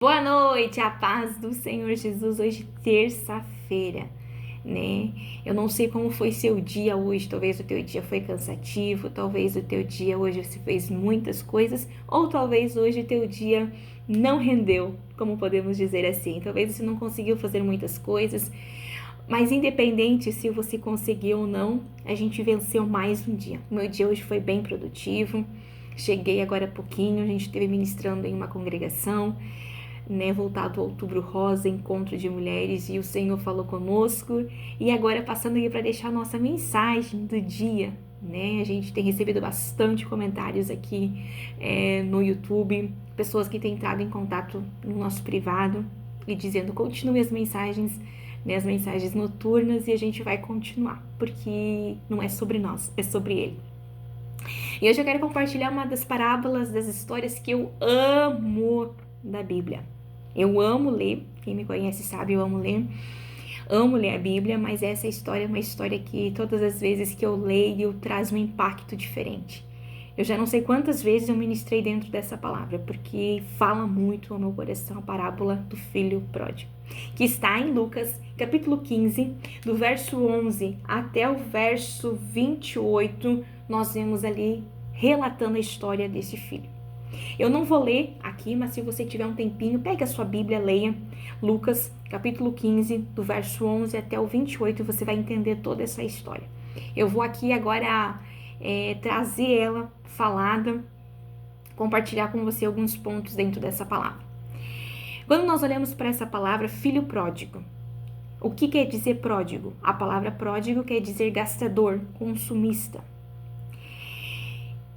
Boa noite, a paz do Senhor Jesus, hoje terça-feira, né? Eu não sei como foi seu dia hoje, talvez o teu dia foi cansativo, talvez o teu dia hoje você fez muitas coisas, ou talvez hoje o teu dia não rendeu, como podemos dizer assim. Talvez você não conseguiu fazer muitas coisas, mas independente se você conseguiu ou não, a gente venceu mais um dia. O meu dia hoje foi bem produtivo, cheguei agora há pouquinho, a gente esteve ministrando em uma congregação, né, voltado ao Outubro Rosa, encontro de mulheres, e o Senhor falou conosco. E agora passando aqui para deixar a nossa mensagem do dia, né? A gente tem recebido bastante comentários aqui no YouTube, pessoas que têm entrado em contato no nosso privado e dizendo continue as mensagens, né, as mensagens noturnas, e a gente vai continuar, porque não é sobre nós, é sobre Ele. E hoje eu quero compartilhar uma das parábolas, das histórias que eu amo da Bíblia. Eu amo ler, quem me conhece sabe, eu amo ler a Bíblia, mas essa história é uma história que todas as vezes que eu leio traz um impacto diferente. Eu já não sei quantas vezes eu ministrei dentro dessa palavra, porque fala muito ao meu coração a parábola do filho pródigo, que está em Lucas, capítulo 15, do verso 11 até o verso 28, nós vemos ali relatando a história desse filho. Eu não vou ler aqui, mas se você tiver um tempinho, pegue a sua Bíblia, leia Lucas, capítulo 15, do verso 11 até o 28, e você vai entender toda essa história. Eu vou aqui agora trazer ela falada, compartilhar com você alguns pontos dentro dessa palavra. Quando nós olhamos para essa palavra, filho pródigo, o que quer dizer pródigo? A palavra pródigo quer dizer gastador, consumista.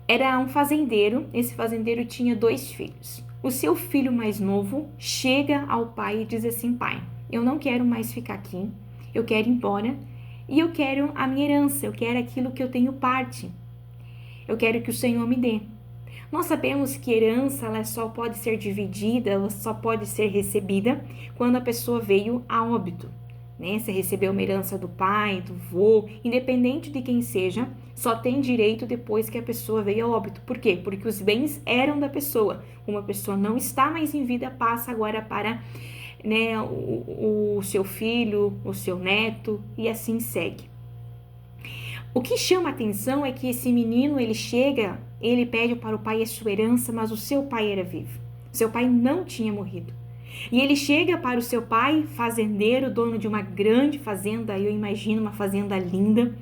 Era um fazendeiro, esse fazendeiro tinha 2 filhos. O seu filho mais novo chega ao pai e diz assim: pai, eu não quero mais ficar aqui, eu quero ir embora e eu quero a minha herança, eu quero aquilo que eu tenho parte, eu quero que o Senhor me dê. Nós sabemos que herança ela só pode ser dividida, ela só pode ser recebida quando a pessoa veio a óbito. Né? Você recebeu uma herança do pai, do vô, independente de quem seja, só tem direito depois que a pessoa veio a óbito. Por quê? Porque os bens eram da pessoa. Como a pessoa não está mais em vida, passa agora para, né, o seu filho, o seu neto, e assim segue. O que chama a atenção é que esse menino, ele chega, ele pede para o pai a sua herança, mas o seu pai era vivo. Seu pai não tinha morrido. E ele chega para o seu pai, fazendeiro, dono de uma grande fazenda, eu imagino uma fazenda linda,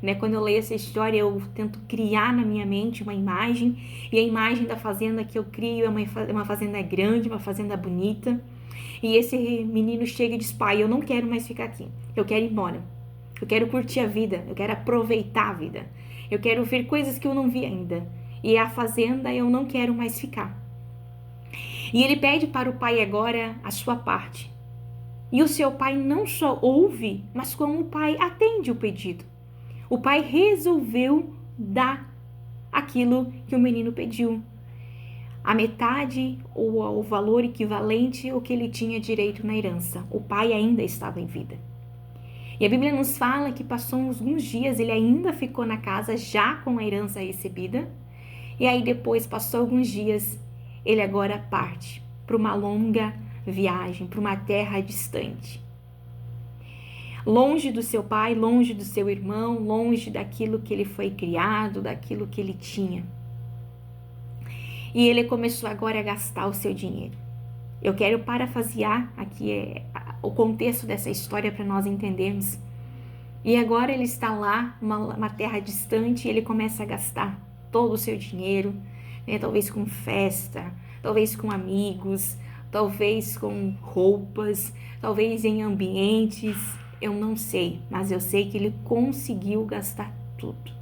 né? Quando eu leio essa história, eu tento criar na minha mente uma imagem, e a imagem da fazenda que eu crio é uma fazenda grande, uma fazenda bonita. E esse menino chega e diz: pai, eu não quero mais ficar aqui, eu quero ir embora. Eu quero curtir a vida, eu quero aproveitar a vida. Eu quero ver coisas que eu não vi ainda. E a fazenda eu não quero mais ficar. E ele pede para o pai agora a sua parte. E o seu pai não só ouve, mas como o pai atende o pedido. O pai resolveu dar aquilo que o menino pediu. A metade ou o valor equivalente ao que ele tinha direito na herança. O pai ainda estava em vida. E a Bíblia nos fala que passou alguns dias, ele ainda ficou na casa já com a herança recebida. E aí depois, passou alguns dias, ele agora parte para uma longa viagem, para uma terra distante. Longe do seu pai, longe do seu irmão, longe daquilo que ele foi criado, daquilo que ele tinha. E ele começou agora a gastar o seu dinheiro. Eu quero parafrasear aqui o contexto dessa história para nós entendermos. E agora ele está lá, uma terra distante, e ele começa a gastar todo o seu dinheiro, né? Talvez com festa, talvez com amigos, talvez com roupas, talvez em ambientes, eu não sei, mas eu sei que ele conseguiu gastar tudo.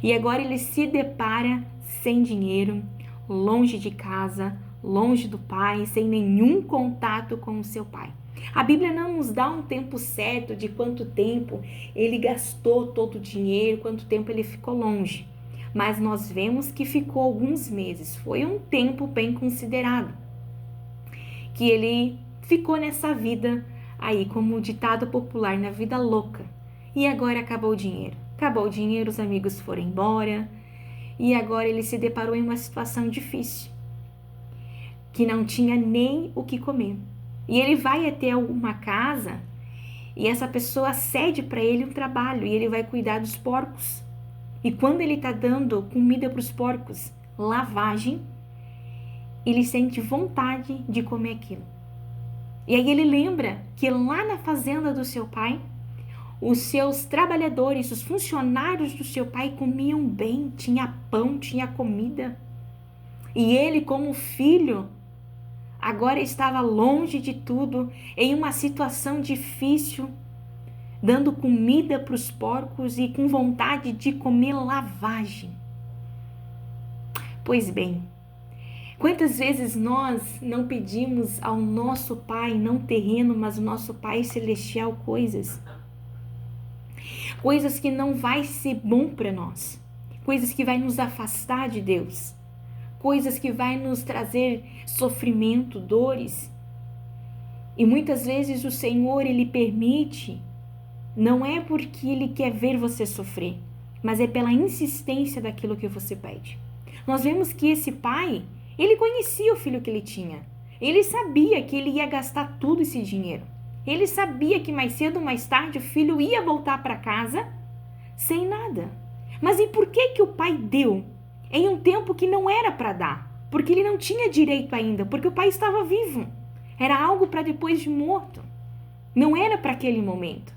E agora ele se depara sem dinheiro, longe de casa, longe do pai, sem nenhum contato com o seu pai. A Bíblia não nos dá um tempo certo de quanto tempo ele gastou todo o dinheiro, quanto tempo ele ficou longe. Mas nós vemos que ficou alguns meses. Foi um tempo bem considerado. Que ele ficou nessa vida aí, como ditado popular, na vida louca. E agora acabou o dinheiro. Acabou o dinheiro, os amigos foram embora. E agora ele se deparou em uma situação difícil. que não tinha nem o que comer. E ele vai até uma casa e essa pessoa cede para ele um trabalho e ele vai cuidar dos porcos. E quando ele está dando comida para os porcos, lavagem, ele sente vontade de comer aquilo. E aí ele lembra que lá na fazenda do seu pai, os seus trabalhadores, os funcionários do seu pai comiam bem, tinha pão, tinha comida. E ele, como filho, agora estava longe de tudo, em uma situação difícil, dando comida para os porcos e com vontade de comer lavagem. Pois bem, quantas vezes nós não pedimos ao nosso Pai, não terreno, mas o nosso Pai celestial, coisas que não vai ser bom para nós, coisas que vai nos afastar de Deus, coisas que vai nos trazer sofrimento, dores. E muitas vezes o Senhor, Ele permite, não é porque Ele quer ver você sofrer, mas é pela insistência daquilo que você pede. Nós vemos que esse pai, ele conhecia o filho que ele tinha. Ele sabia que ele ia gastar tudo esse dinheiro. Ele sabia que mais cedo ou mais tarde o filho ia voltar para casa sem nada. Mas e por que o pai deu em um tempo que não era para dar? Porque ele não tinha direito ainda, porque o pai estava vivo. Era algo para depois de morto. Não era para aquele momento.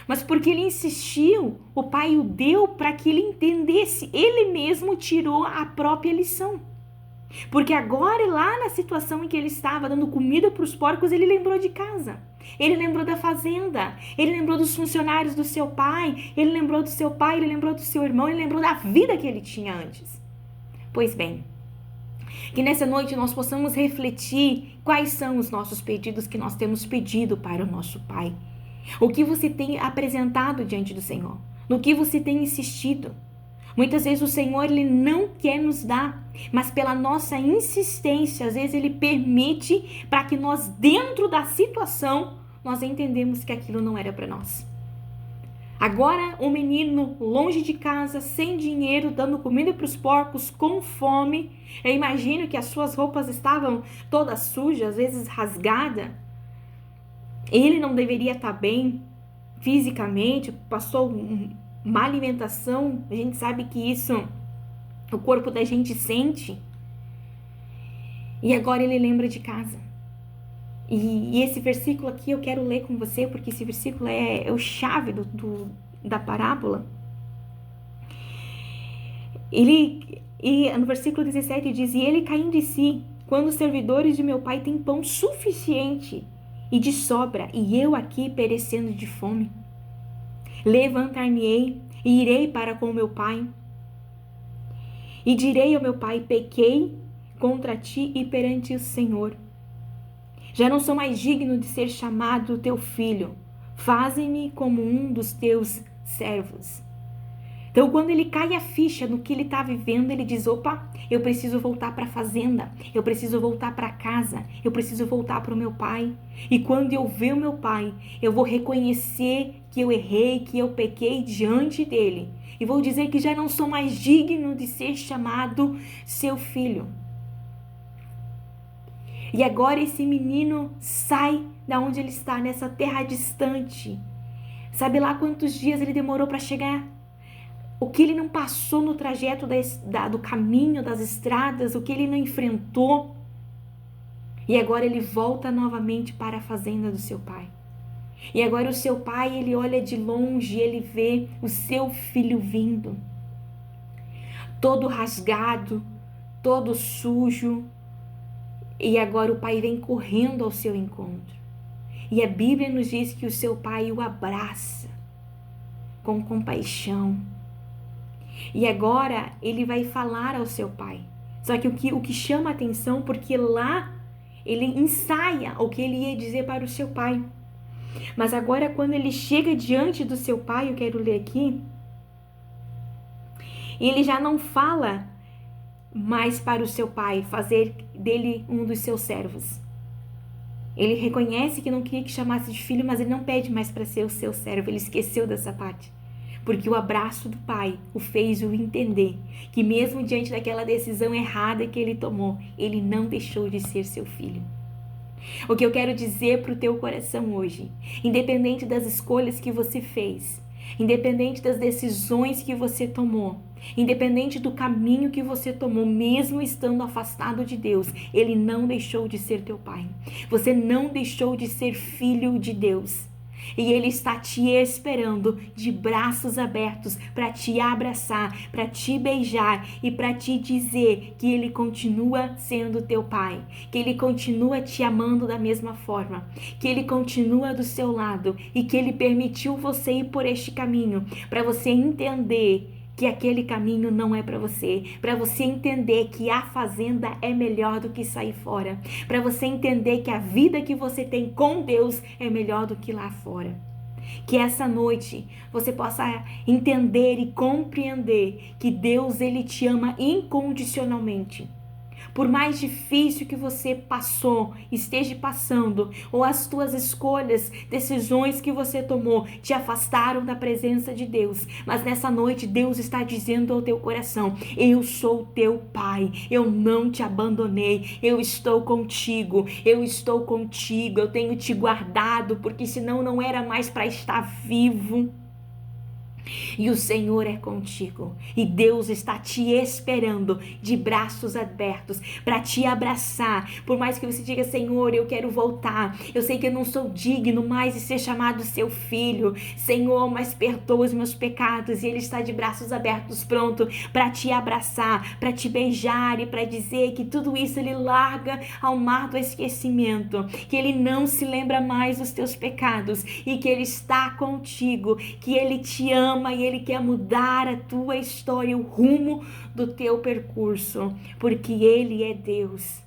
Mas porque ele insistiu, o pai o deu para que ele entendesse. Ele mesmo tirou a própria lição. Porque agora, lá na situação em que ele estava dando comida para os porcos, ele lembrou de casa. Ele lembrou da fazenda. Ele lembrou dos funcionários do seu pai. Ele lembrou do seu pai, ele lembrou do seu irmão. Ele lembrou da vida que ele tinha antes. Pois bem, que nessa noite nós possamos refletir quais são os nossos pedidos que nós temos pedido para o nosso Pai. O que você tem apresentado diante do Senhor? No que você tem insistido? Muitas vezes o Senhor, Ele não quer nos dar, mas pela nossa insistência, às vezes Ele permite para que nós, dentro da situação, nós entendemos que aquilo não era para nós. Agora, um menino longe de casa, sem dinheiro, dando comida para os porcos, com fome. Eu imagino que as suas roupas estavam todas sujas, às vezes rasgadas. Ele não deveria estar bem fisicamente, passou má alimentação. A gente sabe que isso o corpo da gente sente. E agora ele lembra de casa. E esse versículo aqui eu quero ler com você, porque esse versículo é o chave da parábola. E no versículo 17 diz: E ele caindo de si, quando os servidores de meu pai têm pão suficiente e de sobra, e eu aqui perecendo de fome. Levantar-me-ei e irei para com meu pai. E direi ao meu pai: pequei contra ti e perante o Senhor. Já não sou mais digno de ser chamado teu filho. Faze-me como um dos teus servos. Então, quando ele cai a ficha no que ele está vivendo, ele diz: opa, eu preciso voltar para a fazenda, eu preciso voltar para casa, eu preciso voltar para o meu pai. E quando eu ver o meu pai, eu vou reconhecer que eu errei, que eu pequei diante dele. E vou dizer que já não sou mais digno de ser chamado seu filho. E agora esse menino sai da onde ele está, nessa terra distante. Sabe lá quantos dias ele demorou para chegar? O que ele não passou no trajeto do caminho, das estradas, o que ele não enfrentou. E agora ele volta novamente para a fazenda do seu pai. E agora o seu pai, ele olha de longe, ele vê o seu filho vindo. Todo rasgado, todo sujo. E agora o pai vem correndo ao seu encontro. E a Bíblia nos diz que o seu pai o abraça com compaixão. E agora ele vai falar ao seu pai. Só que o que chama a atenção, porque lá ele ensaia o que ele ia dizer para o seu pai. Mas agora quando ele chega diante do seu pai, eu quero ler aqui, ele já não fala mais para o seu pai, fazer dele um dos seus servos. Ele reconhece que não queria que chamasse de filho, mas ele não pede mais para ser o seu servo, ele esqueceu dessa parte. porque o abraço do pai o fez o entender que mesmo diante daquela decisão errada que ele tomou, ele não deixou de ser seu filho. O que eu quero dizer para o teu coração hoje, independente das escolhas que você fez, independente das decisões que você tomou, independente do caminho que você tomou, mesmo estando afastado de Deus, Ele não deixou de ser teu pai. Você não deixou de ser filho de Deus. E Ele está te esperando de braços abertos para te abraçar, para te beijar e para te dizer que Ele continua sendo teu pai, que Ele continua te amando da mesma forma, que Ele continua do seu lado e que Ele permitiu você ir por este caminho para você entender que aquele caminho não é para você entender que a fazenda é melhor do que sair fora, para você entender que a vida que você tem com Deus é melhor do que lá fora. Que essa noite você possa entender e compreender que Deus, Ele te ama incondicionalmente. Por mais difícil que você passou, esteja passando, ou as tuas escolhas, decisões que você tomou te afastaram da presença de Deus, mas nessa noite Deus está dizendo ao teu coração: eu sou teu pai, eu não te abandonei, eu estou contigo, eu tenho te guardado, porque senão não era mais para estar vivo. E o Senhor é contigo, e Deus está te esperando de braços abertos para te abraçar. Por mais que você diga: Senhor, eu quero voltar, eu sei que eu não sou digno mais de ser chamado seu filho, Senhor, mas perdoa os meus pecados. E Ele está de braços abertos, pronto para te abraçar, para te beijar e para dizer que tudo isso Ele larga ao mar do esquecimento, que Ele não se lembra mais dos teus pecados e que Ele está contigo, que Ele te ama e Ele quer mudar a tua história, o rumo do teu percurso, porque Ele é Deus.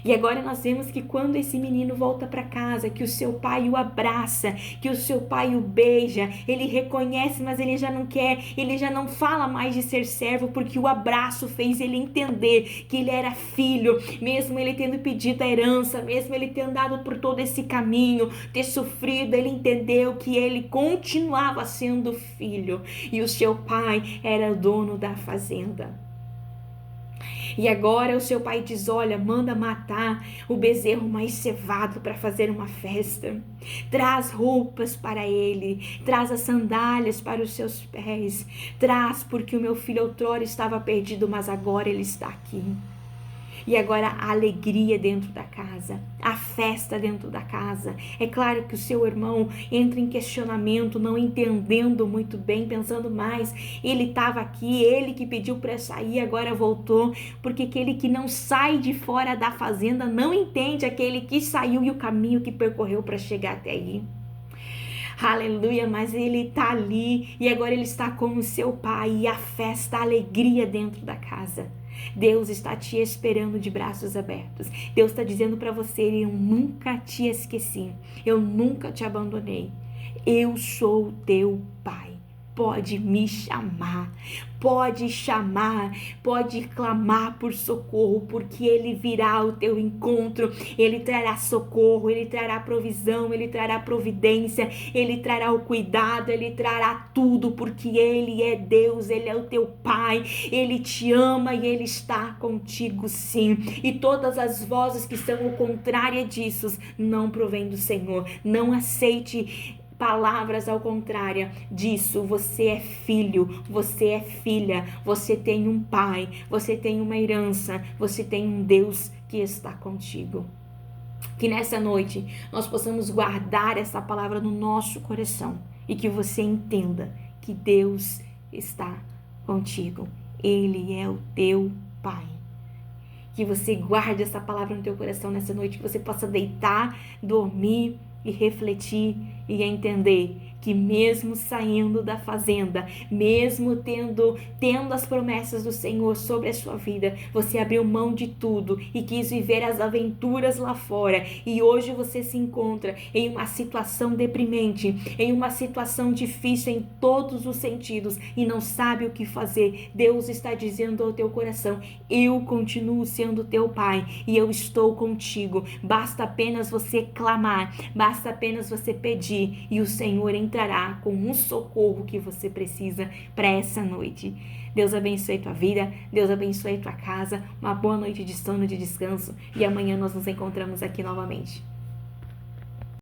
E agora nós vemos que quando esse menino volta para casa, que o seu pai o abraça, que o seu pai o beija, ele reconhece, mas ele já não quer, ele já não fala mais de ser servo, porque o abraço fez ele entender que ele era filho, mesmo ele tendo pedido a herança, mesmo ele tendo andado por todo esse caminho, ter sofrido, ele entendeu que ele continuava sendo filho, e o seu pai era o dono da fazenda. E agora o seu pai diz: olha, manda matar o bezerro mais cevado para fazer uma festa. Traz roupas para ele, traz as sandálias para os seus pés. Traz, porque o meu filho outrora estava perdido, mas agora ele está aqui. E agora a alegria dentro da casa, a festa dentro da casa. É claro que o seu irmão entra em questionamento, não entendendo muito bem, pensando mais, ele estava aqui, ele que pediu para sair, agora voltou, porque aquele que não sai de fora da fazenda não entende aquele que saiu e o caminho que percorreu para chegar até aí. Aleluia, mas ele está ali e agora ele está com o seu pai e a festa, a alegria dentro da casa. Deus está te esperando de braços abertos. Deus está dizendo para você: eu nunca te esqueci, eu nunca te abandonei. Eu sou teu pai. Pode me chamar, pode chamar, pode clamar por socorro, porque Ele virá ao teu encontro, Ele trará socorro, Ele trará provisão, Ele trará providência, Ele trará o cuidado, Ele trará tudo, porque Ele é Deus, Ele é o teu Pai, Ele te ama e Ele está contigo sim. E todas as vozes que são o contrário disso não provém do Senhor. Não aceite palavras ao contrário disso. Você é filho, você é filha, você tem um pai, você tem uma herança, você tem um Deus que está contigo. Que nessa noite nós possamos guardar essa palavra no nosso coração e que você entenda que Deus está contigo. Ele é o teu pai. Que você guarde essa palavra no teu coração nessa noite, que você possa deitar, dormir e refletir e entender que mesmo saindo da fazenda, mesmo tendo as promessas do Senhor sobre a sua vida, você abriu mão de tudo e quis viver as aventuras lá fora, e hoje você se encontra em uma situação deprimente, em uma situação difícil em todos os sentidos e não sabe o que fazer. Deus está dizendo ao teu coração: eu continuo sendo teu pai e eu estou contigo. Basta apenas você clamar, basta apenas você pedir e o Senhor entrará com um socorro que você precisa para essa noite. Deus abençoe tua vida, Deus abençoe tua casa, uma boa noite de sono, de descanso, e amanhã nós nos encontramos aqui novamente.